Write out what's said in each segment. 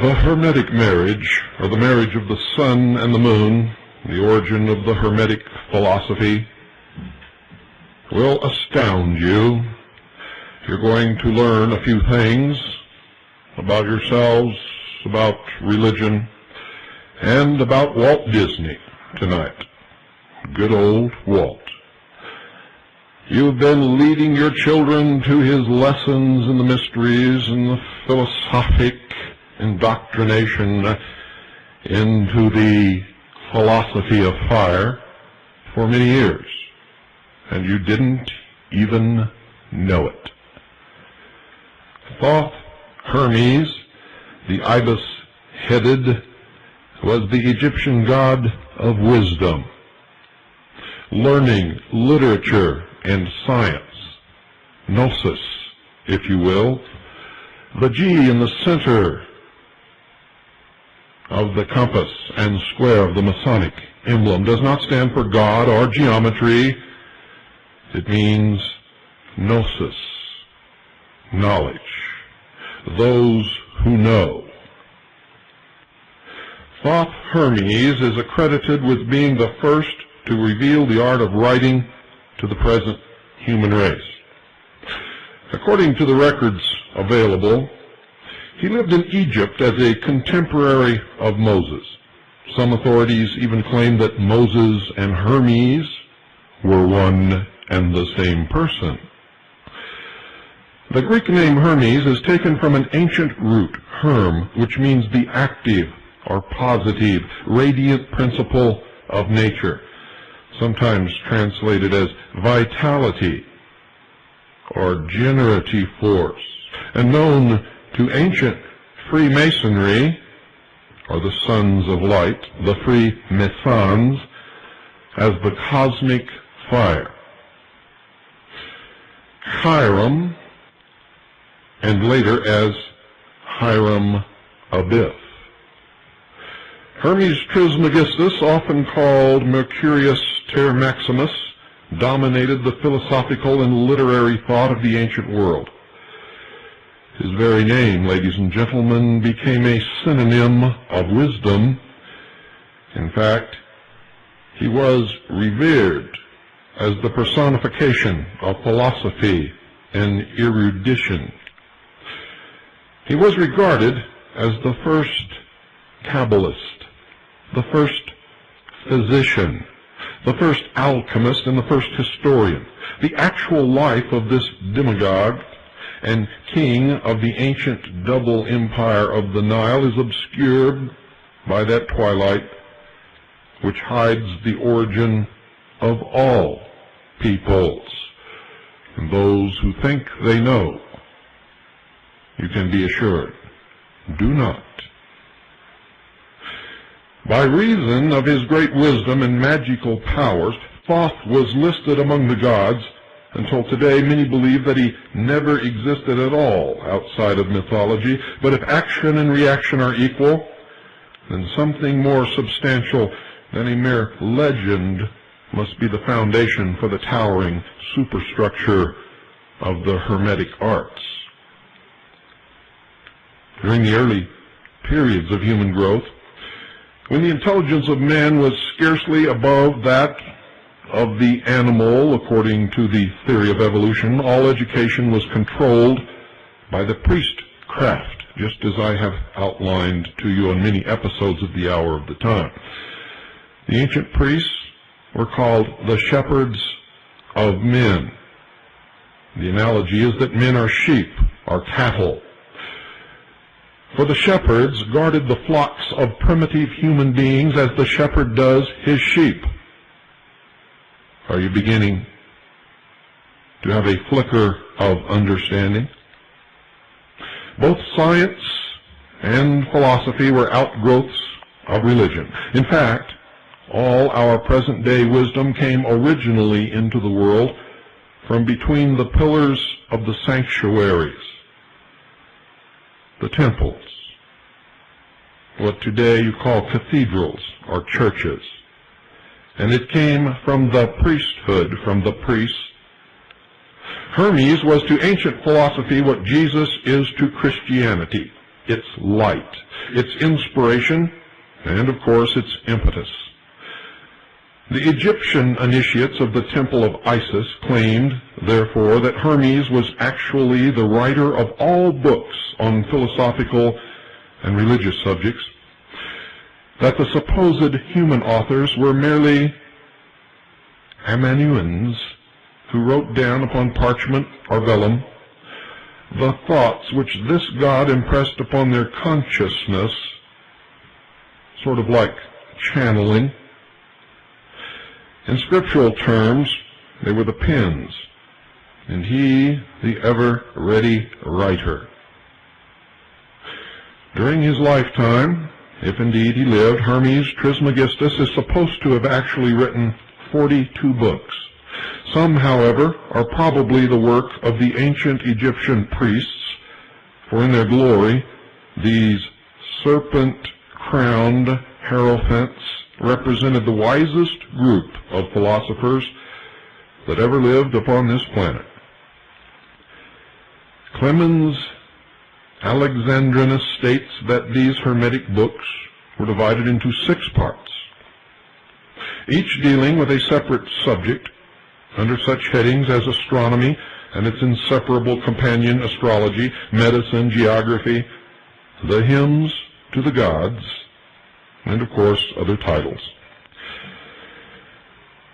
The Hermetic marriage, or the marriage of the sun and the moon, the origin of the Hermetic philosophy, will astound you. You're going to learn a few things about yourselves, about religion, and about Walt Disney tonight. Good old Walt. You've been leading your children to his lessons in the mysteries and the philosophic indoctrination into the philosophy of fire for many years, and you didn't even know it. Thoth Hermes, the ibis-headed, was the Egyptian god of wisdom, learning, literature, and science. Gnosis, if you will. The G in the center of the compass and square of the Masonic emblem does not stand for God or geometry. It means gnosis, knowledge, those who know. Thoth Hermes is accredited with being the first to reveal the art of writing to the present human race. According to the records available, he lived in Egypt as a contemporary of Moses. Some authorities even claim that Moses and Hermes were one and the same person. The Greek name Hermes is taken from an ancient root, herm, which means the active or positive, radiant principle of nature, sometimes translated as vitality or generative force, and known to ancient Freemasonry, or the Sons of Light, the Freemasons, as the cosmic fire. Hiram, and later as Hiram Abiff. Hermes Trismegistus, often called Mercurius Ter Maximus, dominated the philosophical and literary thought of the ancient world. His very name, ladies and gentlemen, became a synonym of wisdom. In fact, he was revered as the personification of philosophy and erudition. He was regarded as the first Kabbalist, the first physician, the first alchemist, and the first historian. The actual life of this demagogue and king of the ancient double empire of the Nile is obscured by that twilight which hides the origin of all peoples. And those who think they know, you can be assured, do not. By reason of his great wisdom and magical powers, Thoth was listed among the gods. Until today, many believe that he never existed at all outside of mythology. But if action and reaction are equal, then something more substantial than a mere legend must be the foundation for the towering superstructure of the Hermetic arts. During the early periods of human growth, when the intelligence of man was scarcely above that of the animal, according to the theory of evolution, all education was controlled by the priestcraft, just as I have outlined to you on many episodes of the Hour of the Time. The ancient priests were called the shepherds of men. The analogy is that men are sheep, or cattle. For the shepherds guarded the flocks of primitive human beings as the shepherd does his sheep. Are you beginning to have a flicker of understanding? Both science and philosophy were outgrowths of religion. In fact, all our present-day wisdom came originally into the world from between the pillars of the sanctuaries, the temples, what today you call cathedrals or churches. And it came from the priesthood, from the priests. Hermes was to ancient philosophy what Jesus is to Christianity. its light, its inspiration, and of course its impetus. The Egyptian initiates of the temple of Isis claimed, therefore, that Hermes was actually the writer of all books on philosophical and religious subjects, that the supposed human authors were merely amanuens who wrote down upon parchment or vellum the thoughts which this god impressed upon their consciousness, sort of like channeling. In scriptural terms, they were the pens, and he the ever-ready writer. During his lifetime, if indeed he lived, Hermes Trismegistus is supposed to have actually written 42 books. Some, however, are probably the work of the ancient Egyptian priests, for in their glory, these serpent-crowned hierophants represented the wisest group of philosophers that ever lived upon this planet. Clemens Alexandrinus states that these Hermetic books were divided into 6 parts, each dealing with a separate subject under such headings as astronomy and its inseparable companion astrology, medicine, geography, the hymns to the gods, and of course other titles.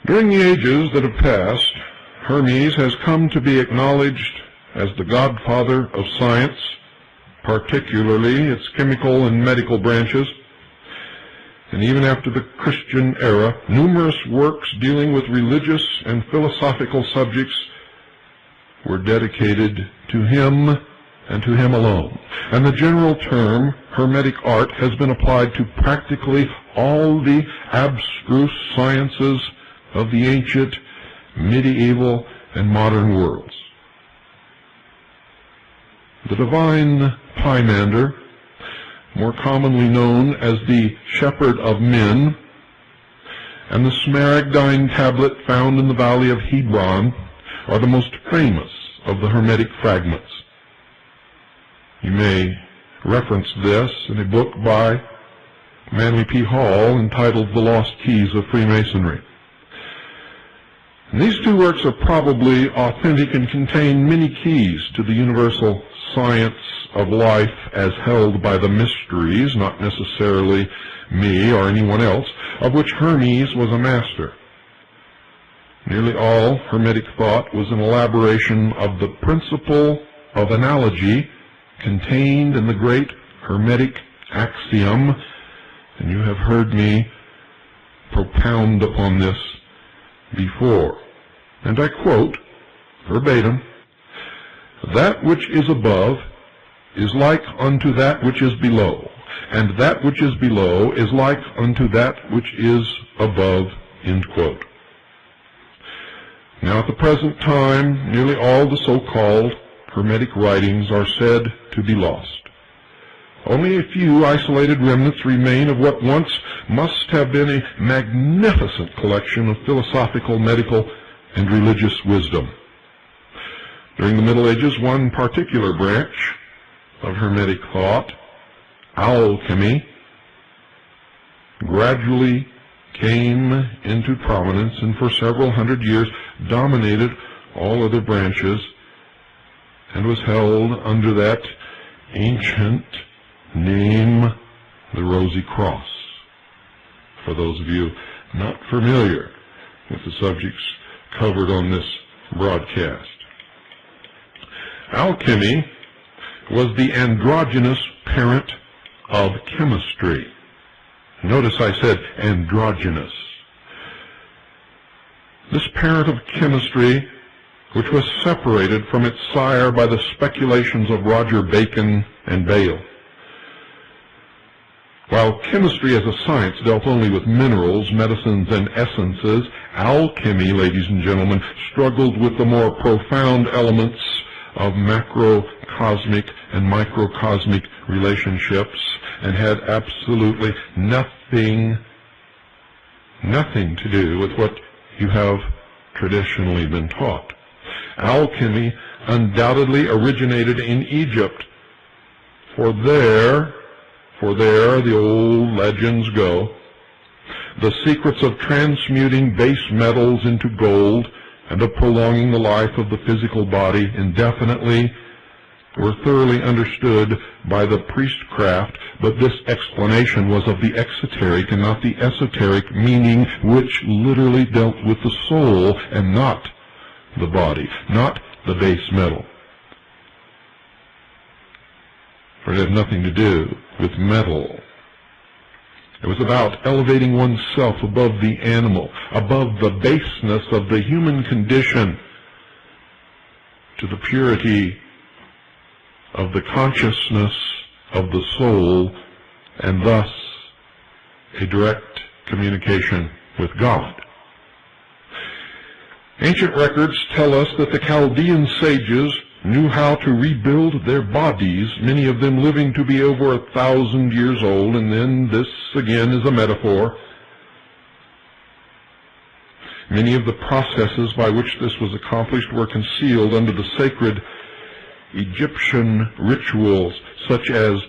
During the ages that have passed, Hermes has come to be acknowledged as the godfather of science, particularly its chemical and medical branches. And even after the Christian era, numerous works dealing with religious and philosophical subjects were dedicated to him and to him alone. And the general term Hermetic art has been applied to practically all the abstruse sciences of the ancient, medieval, and modern worlds. The divine Pymander, more commonly known as the Shepherd of Men, and the Smaragdine tablet found in the valley of Hebron are the most famous of the Hermetic fragments. You may reference this in a book by Manly P. Hall entitled The Lost Keys of Freemasonry. And these 2 works are probably authentic and contain many keys to the universal science of life as held by the mysteries, not necessarily me or anyone else, of which Hermes was a master. Nearly all Hermetic thought was an elaboration of the principle of analogy contained in the great Hermetic axiom, and you have heard me propound upon this before. And I quote, verbatim, "That which is above is like unto that which is below, and that which is below is like unto that which is above," end quote. Now at the present time, nearly all the so-called Hermetic writings are said to be lost. Only a few isolated remnants remain of what once must have been a magnificent collection of philosophical, medical, and religious wisdom. During the Middle Ages, one particular branch of Hermetic thought, alchemy, gradually came into prominence and for several hundred years dominated all other branches and was held under that ancient name, the Rosy Cross, for those of you not familiar with the subjects covered on this broadcast. Alchemy was the androgynous parent of chemistry. Notice I said androgynous. This parent of chemistry, which was separated from its sire by the speculations of Roger Bacon and Bayle. While chemistry as a science dealt only with minerals, medicines, and essences, alchemy, ladies and gentlemen, struggled with the more profound elements of macrocosmic and microcosmic relationships and had absolutely nothing to do with what you have traditionally been taught. Alchemy undoubtedly originated in Egypt, For there, the old legends go, the secrets of transmuting base metals into gold and of prolonging the life of the physical body indefinitely were thoroughly understood by the priestcraft, but this explanation was of the exoteric and not the esoteric meaning, which literally dealt with the soul and not the body, not the base metal. For it had nothing to do with metal. It was about elevating oneself above the animal, above the baseness of the human condition, to the purity of the consciousness of the soul, and thus a direct communication with God. Ancient records tell us that the Chaldean sages knew how to rebuild their bodies, many of them living to be over 1,000 years old, and then this again is a metaphor. Many of the processes by which this was accomplished were concealed under the sacred Egyptian rituals, such as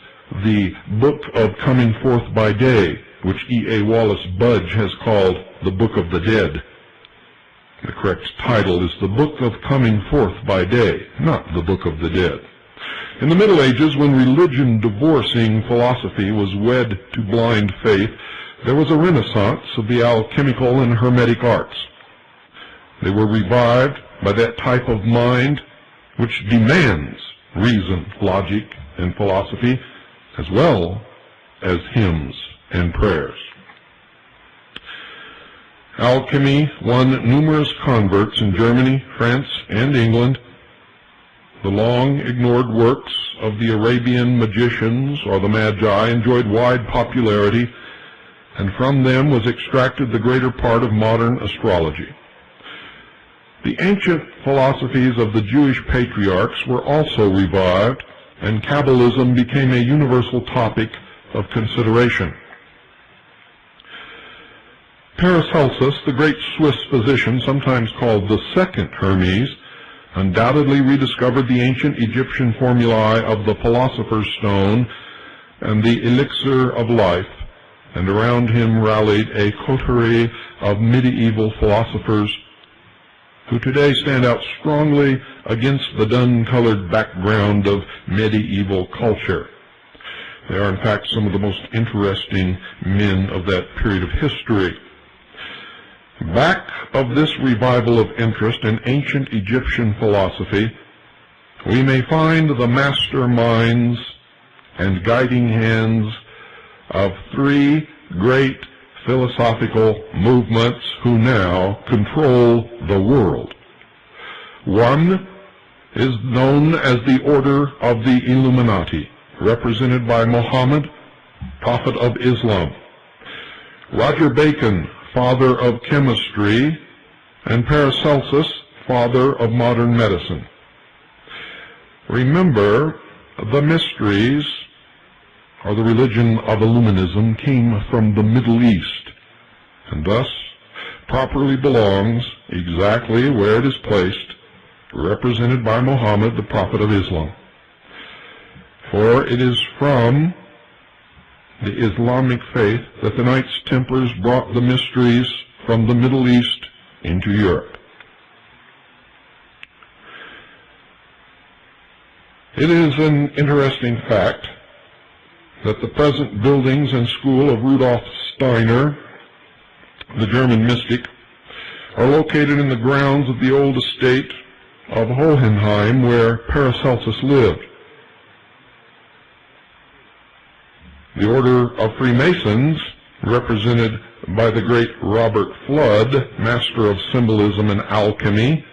the Book of Coming Forth by Day, which E.A. Wallace Budge has called the Book of the Dead. The correct title is the Book of Coming Forth by Day, not the Book of the Dead. In the Middle Ages, when religion divorcing philosophy was wed to blind faith, there was a renaissance of the alchemical and hermetic arts. They were revived by that type of mind which demands reason, logic, and philosophy, as well as hymns and prayers. Alchemy won numerous converts in Germany, France, and England. The long-ignored works of the Arabian magicians, or the Magi, enjoyed wide popularity, and from them was extracted the greater part of modern astrology. The ancient philosophies of the Jewish patriarchs were also revived, and Kabbalism became a universal topic of consideration. Paracelsus, the great Swiss physician, sometimes called the second Hermes, undoubtedly rediscovered the ancient Egyptian formulae of the Philosopher's Stone and the Elixir of Life, and around him rallied a coterie of medieval philosophers who today stand out strongly against the dun-colored background of medieval culture. They are, in fact, some of the most interesting men of that period of history. Back of this revival of interest in ancient Egyptian philosophy, we may find the masterminds and guiding hands of three great philosophical movements who now control the world. One is known as the Order of the Illuminati, represented by Muhammad, Prophet of Islam, Roger Bacon, father of chemistry, and Paracelsus, father of modern medicine. Remember, the mysteries, or the religion of Illuminism, came from the Middle East, and thus properly belongs exactly where it is placed, represented by Muhammad, the Prophet of Islam. For it is from the Islamic faith that the Knights Templars brought the mysteries from the Middle East into Europe. It is an interesting fact that the present buildings and school of Rudolf Steiner, the German mystic, are located in the grounds of the old estate of Hohenheim, where Paracelsus lived. The Order of Freemasons, represented by the great Robert Flood, master of symbolism and alchemy,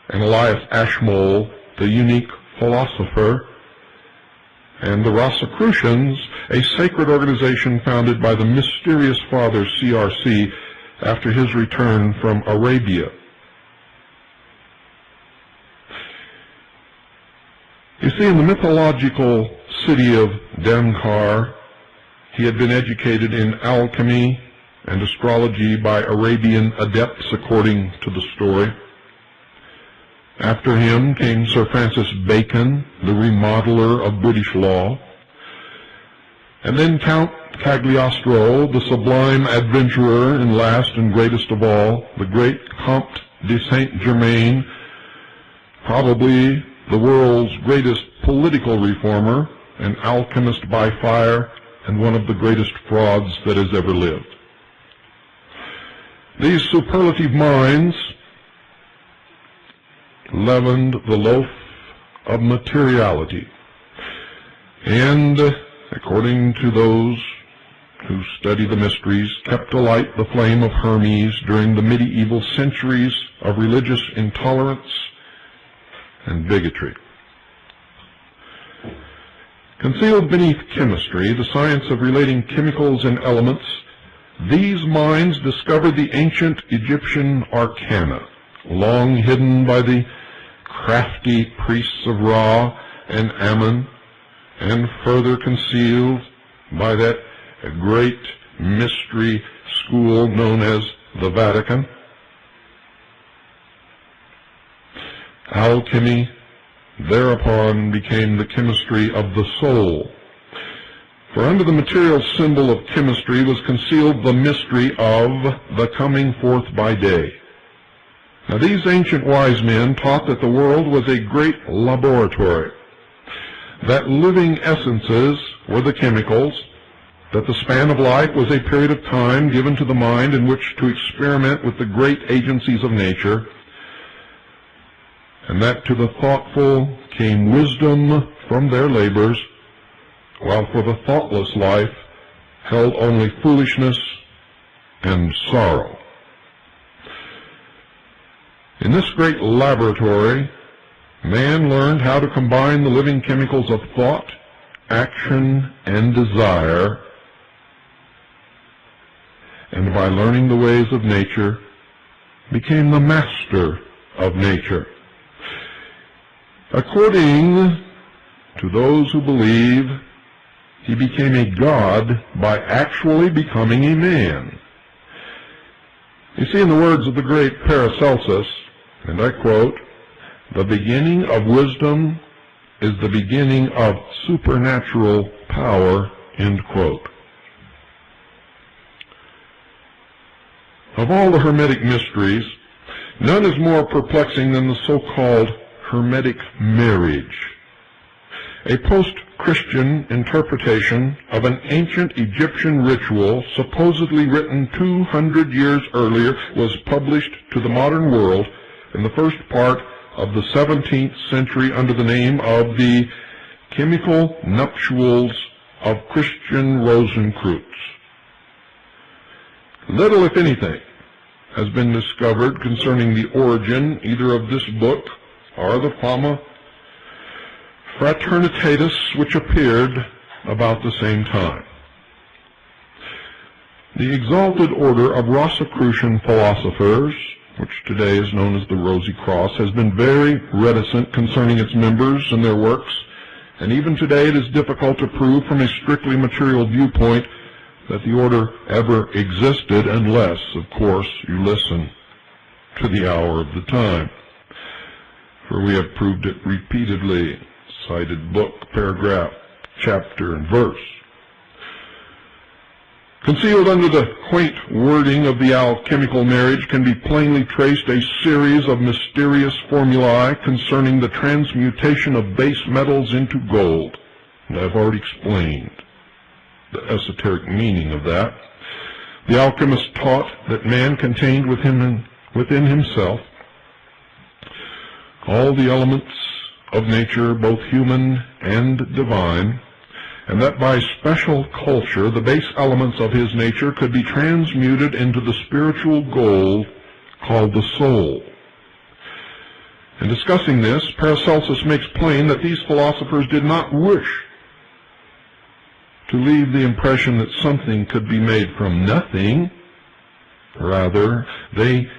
and Elias Ashmole, the unique philosopher, and the Rosicrucians, a sacred organization founded by the mysterious Father CRC after his return from Arabia. You see, in the mythological city of Damcar, he had been educated in alchemy and astrology by Arabian adepts, according to the story. After him came Sir Francis Bacon, the remodeler of British law, And then Count Cagliostro, the sublime adventurer, and last and greatest of all, the great Comte de Saint-Germain, probably the world's greatest political reformer, an alchemist by fire, and one of the greatest frauds that has ever lived. These superlative minds leavened the loaf of materiality, and, according to those who study the mysteries, kept alight the flame of Hermes during the medieval centuries of religious intolerance and bigotry. Concealed beneath chemistry, the science of relating chemicals and elements, these minds discovered the ancient Egyptian arcana, long hidden by the crafty priests of Ra and Ammon, and further concealed by that great mystery school known as the Vatican. Alchemy thereupon became the chemistry of the soul. For under the material symbol of chemistry was concealed the mystery of the coming forth by day. Now these ancient wise men taught that the world was a great laboratory, that living essences were the chemicals, that the span of life was a period of time given to the mind in which to experiment with the great agencies of nature, and that to the thoughtful came wisdom from their labors, while for the thoughtless life held only foolishness and sorrow. In this great laboratory, man learned how to combine the living chemicals of thought, action, and desire, and by learning the ways of nature, became the master of nature. According to those who believe, he became a god by actually becoming a man. You see, in the words of the great Paracelsus, and I quote, "The beginning of wisdom is the beginning of supernatural power," end quote. Of all the Hermetic mysteries, none is more perplexing than the so-called Hermetic marriage, a post-Christian interpretation of an ancient Egyptian ritual supposedly written 200 years earlier, was published to the modern world in the first part of the 17th century under the name of the Chemical Nuptials of Christian Rosenkreutz. Little, if anything, has been discovered concerning the origin either of this book or the Fama Fraternitatis, which appeared about the same time. The exalted order of Rosicrucian philosophers, which today is known as the Rosy Cross, has been very reticent concerning its members and their works, and even today it is difficult to prove from a strictly material viewpoint that the order ever existed, unless, of course, you listen to the hour of the time. For we have proved it repeatedly, cited book, paragraph, chapter, and verse. Concealed under the quaint wording of the alchemical marriage can be plainly traced a series of mysterious formulae concerning the transmutation of base metals into gold. And I've already explained the esoteric meaning of that. The alchemist taught that man contained within himself all the elements of nature, both human and divine, and that by special culture the base elements of his nature could be transmuted into the spiritual gold called the soul. In discussing this, Paracelsus makes plain that these philosophers did not wish to leave the impression that something could be made from nothing. Rather, they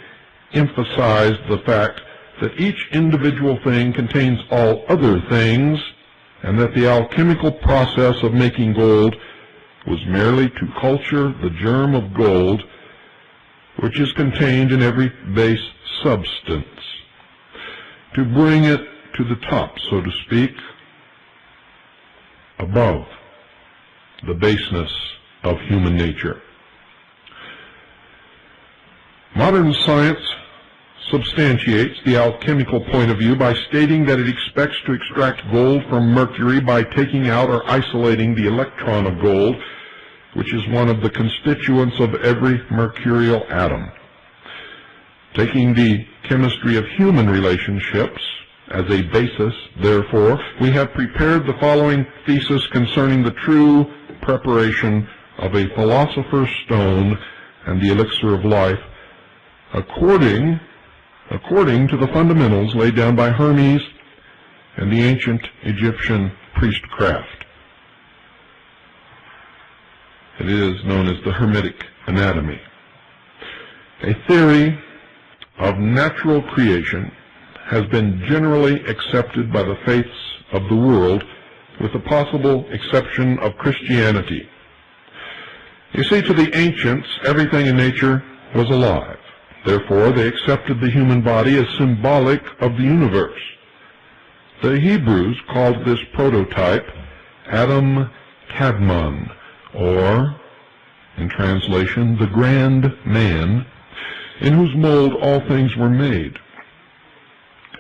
emphasized the fact that each individual thing contains all other things, and that the alchemical process of making gold was merely to culture the germ of gold, which is contained in every base substance, to bring it to the top, so to speak, above the baseness of human nature. Modern science substantiates the alchemical point of view by stating that it expects to extract gold from mercury by taking out or isolating the electron of gold, which is one of the constituents of every mercurial atom. Taking the chemistry of human relationships as a basis, therefore, we have prepared the following thesis concerning the true preparation of a philosopher's stone and the elixir of life, according to the fundamentals laid down by Hermes and the ancient Egyptian priestcraft. It is known as the Hermetic anatomy. A theory of natural creation has been generally accepted by the faiths of the world, with the possible exception of Christianity. You see, to the ancients, everything in nature was alive. Therefore, they accepted the human body as symbolic of the universe. The Hebrews called this prototype Adam Kadmon, or, in translation, the grand man, in whose mold all things were made.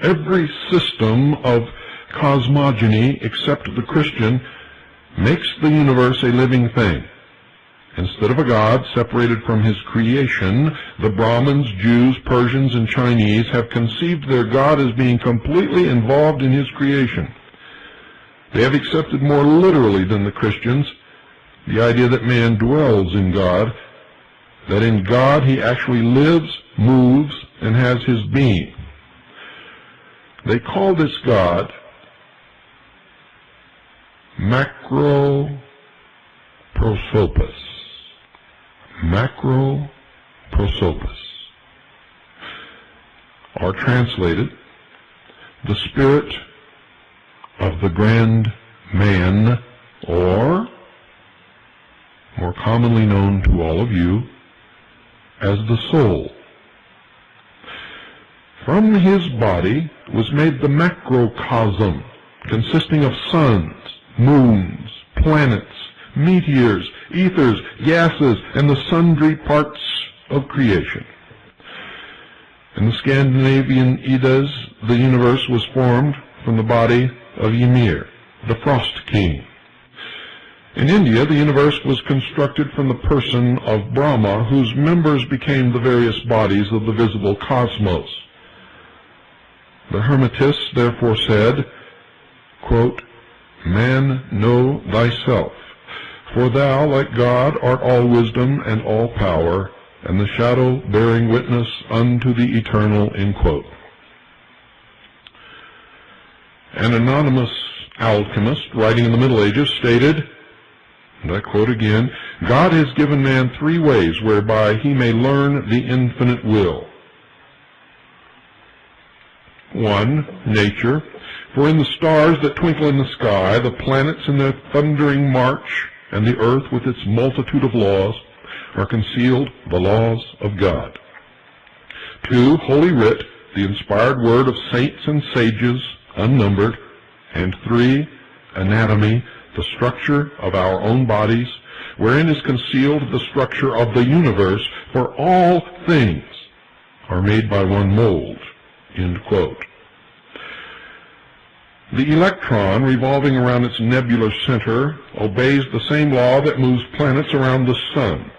Every system of cosmogony, except the Christian, makes the universe a living thing. Instead of a God separated from his creation, the Brahmins, Jews, Persians, and Chinese have conceived their God as being completely involved in his creation. They have accepted more literally than the Christians the idea that man dwells in God, that in God he actually lives, moves, and has his being. They call this God Macroprosopus. Macroprosopus, or translated, the spirit of the grand man, or, more commonly known to all of you, as the soul. From his body was made the macrocosm, consisting of suns, moons, planets, meteors, ethers, gases, and the sundry parts of creation. In the Scandinavian Eddas, the universe was formed from the body of Ymir, the Frost King. In India, the universe was constructed from the person of Brahma, whose members became the various bodies of the visible cosmos. The Hermetists therefore said, quote, "Man, know thyself, for thou, like God, art all wisdom and all power, and the shadow bearing witness unto the eternal," end quote. An anonymous alchemist, writing in the Middle Ages, stated, and I quote again, "God has given man three ways whereby he may learn the infinite will. 1. Nature, for in the stars that twinkle in the sky, the planets in their thundering march, and the earth with its multitude of laws, are concealed the laws of God. 2. Holy Writ, the inspired word of saints and sages, unnumbered. And 3. Anatomy, the structure of our own bodies, wherein is concealed the structure of the universe, for all things are made by one mold," end quote. The electron, revolving around its nebular center, obeys the same law that moves planets around the sun.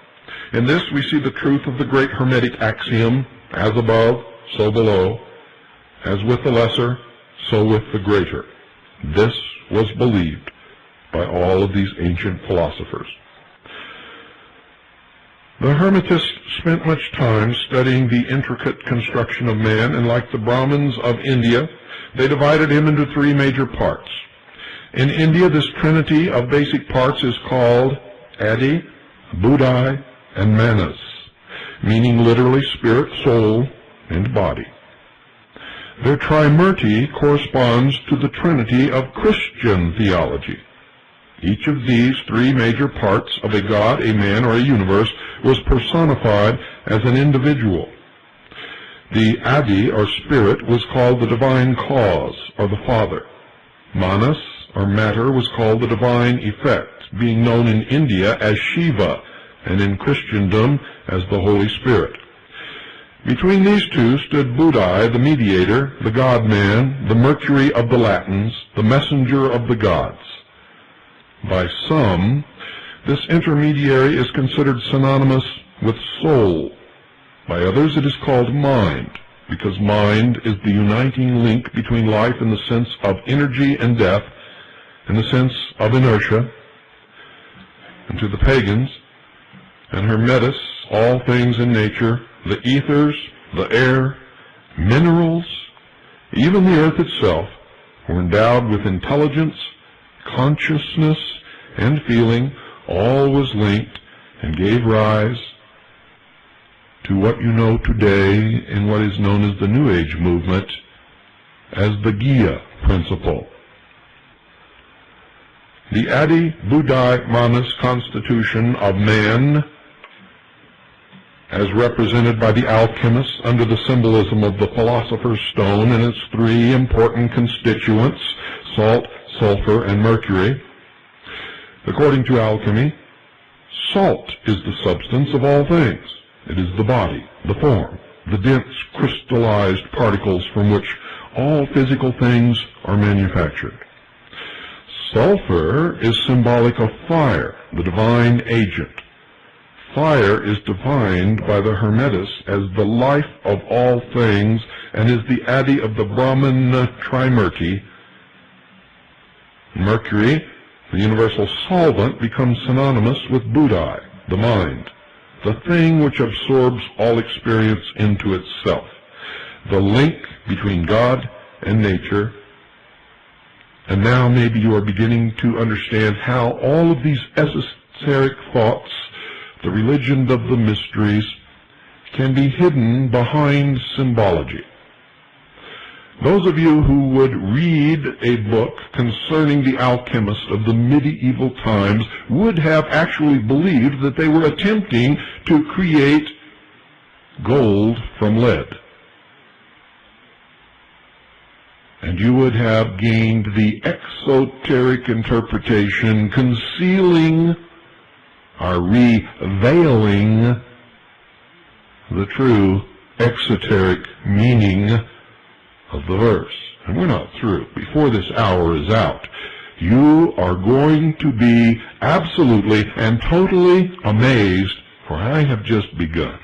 In this we see the truth of the great Hermetic axiom, as above, so below, as with the lesser, so with the greater. This was believed by all of these ancient philosophers. The Hermetists spent much time studying the intricate construction of man, and like the Brahmins of India, they divided him into three major parts. In India, this trinity of basic parts is called Adi, Buddhi, and Manas, meaning literally spirit, soul, and body. Their trimurti corresponds to the trinity of Christian theology. Each of these three major parts of a god, a man, or a universe was personified as an individual. The Adi, or spirit, was called the divine cause, or the Father. Manas, or matter was called the divine effect, being known in India as Shiva and in Christendom as the Holy Spirit. Between these two stood Budai, the mediator, the God-man, the Mercury of the Latins, the messenger of the gods. By some, this intermediary is considered synonymous with soul. By others, it is called mind, because mind is the uniting link between life in the sense of energy and death, in the sense of inertia. And to the pagans and Hermetis, all things in nature, the ethers, the air, minerals, even the earth itself, were endowed with intelligence, consciousness, and feeling. All was linked and gave rise to what you know today in what is known as the New Age movement as the Gaia principle. The Adi Budai Manas constitution of man, as represented by the alchemists under the symbolism of the philosopher's stone and its three important constituents, salt, sulfur, and mercury. According to alchemy, salt is the substance of all things. It is the body, the form, the dense crystallized particles from which all physical things are manufactured. Sulfur is symbolic of fire, the divine agent. Fire is defined by the Hermetis as the life of all things and is the Adi of the Brahman Trimurti. Mercury, the universal solvent, becomes synonymous with Budai, the mind, the thing which absorbs all experience into itself, the link between God and nature. And now maybe you are beginning to understand how all of these esoteric thoughts, the religion of the mysteries, can be hidden behind symbology. Those of you who would read a book concerning the alchemists of the medieval times would have actually believed that they were attempting to create gold from lead. And you would have gained the exoteric interpretation concealing or reveiling the true exoteric meaning of the verse. And we're not through. Before this hour is out, you are going to be absolutely and totally amazed, for I have just begun.